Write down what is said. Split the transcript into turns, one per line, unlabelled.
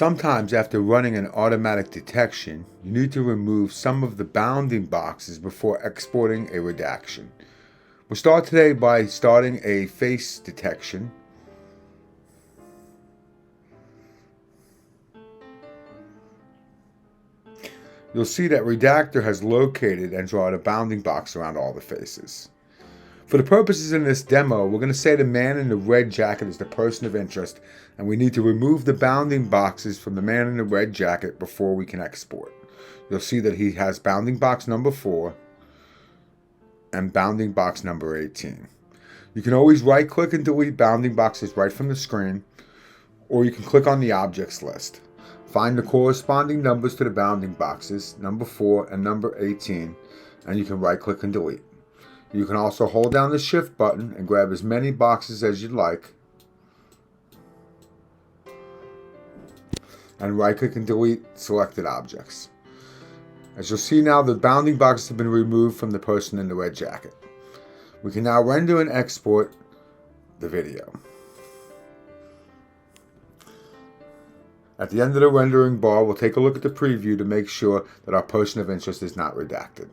Sometimes after running an automatic detection, you need to remove some of the bounding boxes before exporting a redaction. We'll start today by starting a face detection. You'll see that Redactor has located and drawn a bounding box around all the faces. For the purposes in this demo, we're going to say the man in the red jacket is the person of interest, and we need to remove the bounding boxes from the man in the red jacket before we can export. You'll see that he has bounding box number 4 and bounding box number 18. You can always right-click and delete bounding boxes right from the screen, or you can click on the objects list. Find the corresponding numbers to the bounding boxes, number 4 and number 18, and you can right-click and delete. You can also hold down the Shift button and grab as many boxes as you'd like, and right-click and delete selected objects. As you'll see now, the bounding boxes have been removed from the person in the red jacket. We can now render and export the video. At the end of the rendering bar, we'll take a look at the preview to make sure that our person of interest is not redacted.